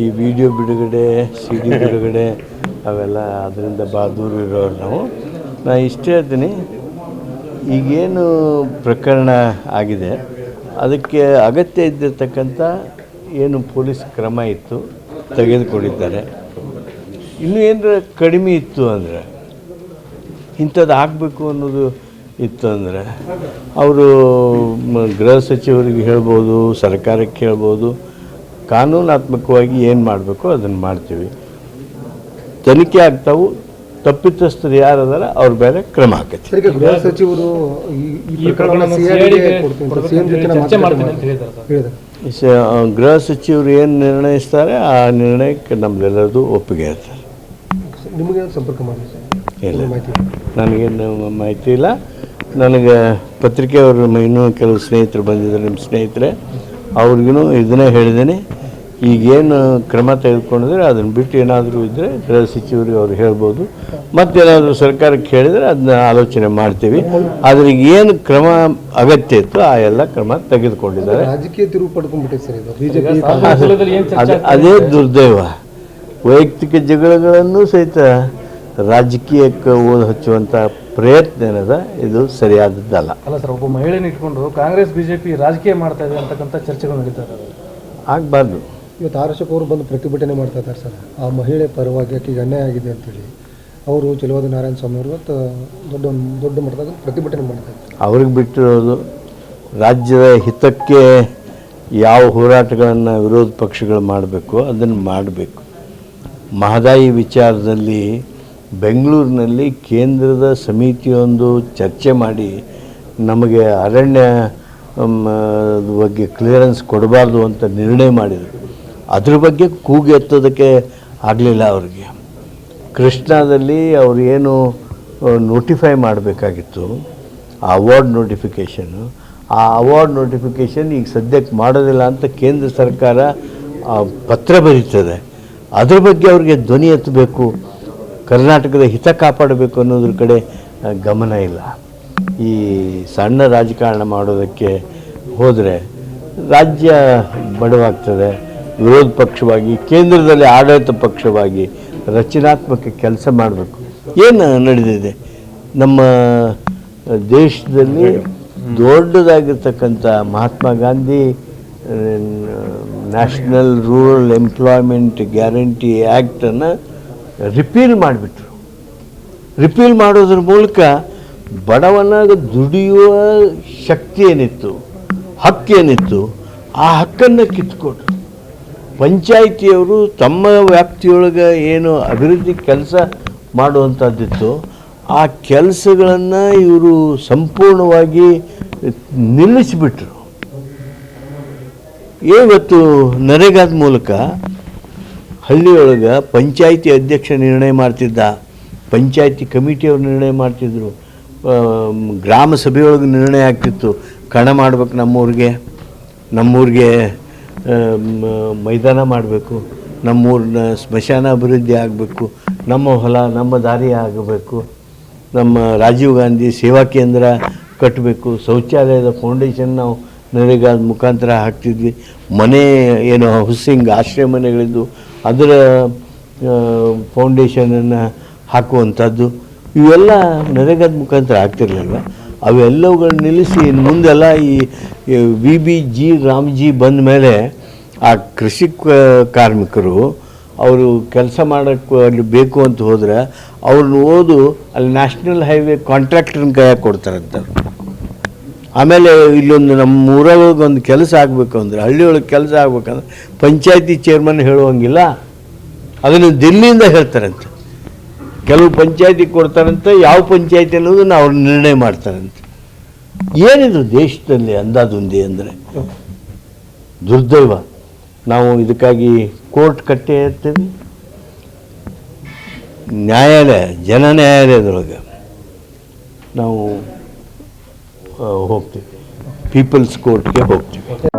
ಈ ವಿಡಿಯೋ ಬಿಡುಗಡೆ C D ಬಿಡುಗಡೆ ಅವೆಲ್ಲ ಅದರಿಂದ ಭಾಳ ದೂರ ಇರೋರು ನಾನು ಇಷ್ಟೇ ಹೇಳ್ತೀನಿ. ಈಗೇನು ಪ್ರಕರಣ ಆಗಿದೆ ಅದಕ್ಕೆ ಅಗತ್ಯ ಇದ್ದಿರ್ತಕ್ಕಂಥ ಏನು ಪೊಲೀಸ್ ಕ್ರಮ ಇತ್ತು ತೆಗೆದುಕೊಂಡಿದ್ದಾರೆ. ಇನ್ನೂ ಏನರ ಕಡಿಮೆ ಇತ್ತು ಅಂದರೆ ಇಂಥದ್ದು ಆಗಬೇಕು ಅನ್ನೋದು ಇತ್ತು ಅಂದರೆ ಅವರು ಗೃಹ ಸಚಿವರಿಗೆ ಹೇಳ್ಬೋದು, ಸರ್ಕಾರಕ್ಕೆ ಹೇಳ್ಬೋದು, ಕಾನೂನಾತ್ಮಕವಾಗಿ ಏನು ಮಾಡಬೇಕು ಅದನ್ನು ಮಾಡ್ತೀವಿ. ತನಿಖೆ ಆಗ್ತಾವು, ತಪ್ಪಿತಸ್ಥರು ಯಾರದಾರ ಅವ್ರ ಮೇಲೆ ಕ್ರಮ ಆಕೈತಿ. ಗೃಹ ಸಚಿವರು ಗೃಹ ಸಚಿವರು ಏನು ನಿರ್ಣಯಿಸ್ತಾರೆ ಆ ನಿರ್ಣಯಕ್ಕೆ ನಮ್ಮೆಲ್ಲರದು ಒಪ್ಪಿಗೆ ಇರ್ತಾರೆ. ನಿಮಗೆ ಸಂಪರ್ಕ ಮಾಡಿ ಇಲ್ಲ, ನನಗೇನು ಮಾಹಿತಿ ಇಲ್ಲ. ನನಗೆ ಪತ್ರಿಕೆಯವರು ಇನ್ನೂ ಕೆಲವು ಸ್ನೇಹಿತರು ಬಂದಿದ್ದಾರೆ, ನಿಮ್ಮ ಸ್ನೇಹಿತರೆ, ಅವ್ರಿಗೂ ಇದನ್ನೇ ಹೇಳಿದ್ದೀನಿ. ಈಗೇನು ಕ್ರಮ ತೆಗೆದುಕೊಂಡಿದ್ರೆ ಅದನ್ನು ಬಿಟ್ಟು ಏನಾದರೂ ಇದ್ದರೆ ಗೃಹ ಸಚಿವರಿಗೆ ಅವ್ರು ಹೇಳ್ಬೋದು. ಮತ್ತೇನಾದರೂ ಸರ್ಕಾರಕ್ಕೆ ಹೇಳಿದರೆ ಅದನ್ನ ಆಲೋಚನೆ ಮಾಡ್ತೀವಿ. ಆದರೆ ಈಗ ಏನು ಕ್ರಮ ಅಗತ್ಯ ಇತ್ತು ಆ ಎಲ್ಲ ಕ್ರಮ ತೆಗೆದುಕೊಂಡಿದ್ದಾರೆ. ರಾಜಕೀಯ ತಿರುವು ಪಡ್ಕೊಂಡ್ಬಿಟ್ಟೆ ಅದೇ ದುರ್ದೈವ. ವೈಯಕ್ತಿಕ ಜಗಳಗಳನ್ನು ಸಹಿತ ರಾಜಕೀಯಕ್ಕೆ ಓದಿ ಹಚ್ಚುವಂಥ ಪ್ರಯತ್ನ ಏನದ ಇದು ಸರಿಯಾದದ್ದಲ್ಲ. ಅಲ್ಲ ಸರ್, ಒಬ್ಬ ಮಹಿಳೆನ ಇಟ್ಕೊಂಡು ಕಾಂಗ್ರೆಸ್ ಬಿಜೆಪಿ ರಾಜಕೀಯ ಮಾಡ್ತಾ ಇದೆ ಅಂತಕ್ಕಂಥ ಚರ್ಚೆಗಳು ನಡೀತಾ ಇದ್ದಾರೆ. ಆಗಬಾರ್ದು. ಇವತ್ತು ಆರಕ್ಷಕವರು ಬಂದು ಪ್ರತಿಭಟನೆ ಮಾಡ್ತಾ ಇದ್ದಾರೆ ಸರ್. ಆ ಮಹಿಳೆ ಪರವಾಗಿ ಆಕೆಗೆ ಅನ್ಯಾಯ ಆಗಿದೆ ಅಂತೇಳಿ ಅವರು ಚಲುವಾದ ನಾರಾಯಣ ಸ್ವಾಮಿ ಅವರು ಇವತ್ತು ದೊಡ್ಡ ಮಟ್ಟದಾಗ ಪ್ರತಿಭಟನೆ ಮಾಡ್ತಾರೆ. ಅವ್ರಿಗೆ ಬಿಟ್ಟಿರೋದು ರಾಜ್ಯದ ಹಿತಕ್ಕೆ ಯಾವ ಹೋರಾಟಗಳನ್ನು ವಿರೋಧ ಪಕ್ಷಗಳು ಮಾಡಬೇಕು ಅದನ್ನು ಮಾಡಬೇಕು. ಮಹದಾಯಿ ವಿಚಾರದಲ್ಲಿ ಬೆಂಗಳೂರಿನಲ್ಲಿ ಕೇಂದ್ರದ ಸಮಿತಿಯೊಂದು ಚರ್ಚೆ ಮಾಡಿ ನಮಗೆ ಅರಣ್ಯ ಬಗ್ಗೆ ಕ್ಲಿಯರೆನ್ಸ್ ಕೊಡಬಾರ್ದು ಅಂತ ನಿರ್ಣಯ ಮಾಡಿದರು. ಅದ್ರ ಬಗ್ಗೆ ಕೂಗು ಎತ್ತೋದಕ್ಕೆ ಆಗಲಿಲ್ಲ ಅವ್ರಿಗೆ. ಕೃಷ್ಣಾದಲ್ಲಿ ಅವರು ಏನು ನೋಟಿಫೈ ಮಾಡಬೇಕಾಗಿತ್ತು ಆ ಅವಾರ್ಡ್ ನೋಟಿಫಿಕೇಷನ್ನು, ಆ ಅವಾರ್ಡ್ ನೋಟಿಫಿಕೇಷನ್ ಈಗ ಸದ್ಯಕ್ಕೆ ಮಾಡೋದಿಲ್ಲ ಅಂತ ಕೇಂದ್ರ ಸರ್ಕಾರ ಪತ್ರ ಬರೀತದೆ. ಅದ್ರ ಬಗ್ಗೆ ಅವ್ರಿಗೆ ಧ್ವನಿ ಎತ್ತಬೇಕು, ಕರ್ನಾಟಕದ ಹಿತ ಕಾಪಾಡಬೇಕು ಅನ್ನೋದ್ರ ಕಡೆ ಗಮನ ಇಲ್ಲ. ಈ ಸಣ್ಣ ರಾಜಕಾರಣ ಮಾಡೋದಕ್ಕೆ ಹೋದರೆ ರಾಜ್ಯ ಬಡವಾಗ್ತದೆ. ವಿರೋಧ ಪಕ್ಷವಾಗಿ, ಕೇಂದ್ರದಲ್ಲಿ ಆಡಳಿತ ಪಕ್ಷವಾಗಿ ರಚನಾತ್ಮಕ ಕೆಲಸ ಮಾಡಬೇಕು. ಏನು ನಡೆದಿದೆ ನಮ್ಮ ದೇಶದಲ್ಲಿ? ದೊಡ್ಡದಾಗಿರ್ತಕ್ಕಂಥ Mahatma Gandhi national rural employment guarantee ಆ್ಯಕ್ಟನ್ನು ರಿಪೀಲ್ ಮಾಡಿಬಿಟ್ರು. ರಿಪೀಲ್ ಮಾಡೋದ್ರ ಮೂಲಕ ಬಡವನಾಗ ದುಡಿಯುವ ಶಕ್ತಿ ಏನಿತ್ತು, ಹಕ್ಕೇನಿತ್ತು, ಆ ಹಕ್ಕನ್ನು ಕಿತ್ಕೊಟ್ರು. ಪಂಚಾಯಿತಿಯವರು ತಮ್ಮ ವ್ಯಾಪ್ತಿಯೊಳಗೆ ಏನು ಅಭಿವೃದ್ಧಿ ಕೆಲಸ ಮಾಡುವಂಥದ್ದಿತ್ತು ಆ ಕೆಲಸಗಳನ್ನು ಇವರು ಸಂಪೂರ್ಣವಾಗಿ ನಿಲ್ಲಿಸಿಬಿಟ್ರು. ಇವತ್ತು ನರೇಗಾದ ಮೂಲಕ ಹಳ್ಳಿಯೊಳಗೆ ಪಂಚಾಯಿತಿ ಅಧ್ಯಕ್ಷ ನಿರ್ಣಯ ಮಾಡ್ತಿದ್ದ, ಪಂಚಾಯಿತಿ ಕಮಿಟಿಯವರು ನಿರ್ಣಯ ಮಾಡ್ತಿದ್ರು, ಗ್ರಾಮ ಸಭೆಯೊಳಗೆ ನಿರ್ಣಯ ಆಗ್ತಿತ್ತು. ಕಣ ಮಾಡ್ಬೇಕು, ನಮ್ಮೂರಿಗೆ ಮೈದಾನ ಮಾಡಬೇಕು, ನಮ್ಮೂರಿನ ಸ್ಮಶಾನ ಅಭಿವೃದ್ಧಿ ಆಗಬೇಕು, ನಮ್ಮ ಹೊಲ ನಮ್ಮ ದಾರಿ ಆಗಬೇಕು, ನಮ್ಮ ರಾಜೀವ್ ಗಾಂಧಿ ಸೇವಾ ಕೇಂದ್ರ ಕಟ್ಟಬೇಕು, ಶೌಚಾಲಯದ ಫೌಂಡೇಶನ್ ನಾವು ನರೇಗಾದ ಮುಖಾಂತರ ಹಾಕ್ತಿದ್ವಿ, ಮನೆ ಏನು ಹೌಸಿಂಗ್ ಆಶ್ರಯ ಮನೆಗಳಿದ್ದು ಅದರ ಫೌಂಡೇಶನನ್ನು ಹಾಕುವಂಥದ್ದು, ಇವೆಲ್ಲ ನರೇಗಾದ ಮುಖಾಂತರ ಆಗ್ತಿರ್ಲಿಲ್ವ? ಅವೆಲ್ಲವುಗಳನ್ನ ನಿಲ್ಲಿಸಿ ಇನ್ನು ಮುಂದೆಲ್ಲ ಈ VBG ರಾಮ್ಜಿ ಬಂದ ಮೇಲೆ ಆ ಕೃಷಿ ಕಾರ್ಮಿಕರು ಅವರು ಕೆಲಸ ಮಾಡೋಕ್ಕೆ ಅಲ್ಲಿ ಬೇಕು ಅಂತ ಹೋದರೆ ಅವ್ರನ್ನ ಅಲ್ಲಿ ನ್ಯಾಷನಲ್ ಹೈವೇ ಕಾಂಟ್ರಾಕ್ಟರ್ನ ಕೈಯಾಗಿ ಕೊಡ್ತಾರಂತ. ಆಮೇಲೆ ಇಲ್ಲೊಂದು ನಮ್ಮ ಊರೊಳಗೆ ಒಂದು ಕೆಲಸ ಆಗಬೇಕು ಅಂದರೆ, ಹಳ್ಳಿಯೊಳಗೆ ಕೆಲಸ ಆಗ್ಬೇಕಂದ್ರೆ ಪಂಚಾಯತಿ ಚೇರ್ಮನ್ ಹೇಳುವಂಗಿಲ್ಲ, ಅದನ್ನು ದಿಲ್ಲಿಯಿಂದ ಹೇಳ್ತಾರಂತೆ. ಕೆಲವು ಪಂಚಾಯತಿ ಕೊಡ್ತಾರಂತೆ, ಯಾವ ಪಂಚಾಯತಿ ಅನ್ನೋದನ್ನು ಅವ್ರು ನಿರ್ಣಯ ಮಾಡ್ತಾರಂತೆ. ಏನಿದು ದೇಶದಲ್ಲಿ ಅಂದಾಜುಂದಿ ಅಂದರೆ ದುರ್ದೈವ. ನಾವು ಇದಕ್ಕಾಗಿ ಕೋರ್ಟ್ ಕಟ್ಟೇ ಇರ್ತೀವಿ, ನ್ಯಾಯಾಲಯ, ಜನ ನ್ಯಾಯಾಲಯದೊಳಗೆ ನಾವು ಹೋಗ್ತೀವಿ, ಪೀಪಲ್ಸ್ ಕೋರ್ಟ್ಗೆ ಹೋಗ್ತೀವಿ.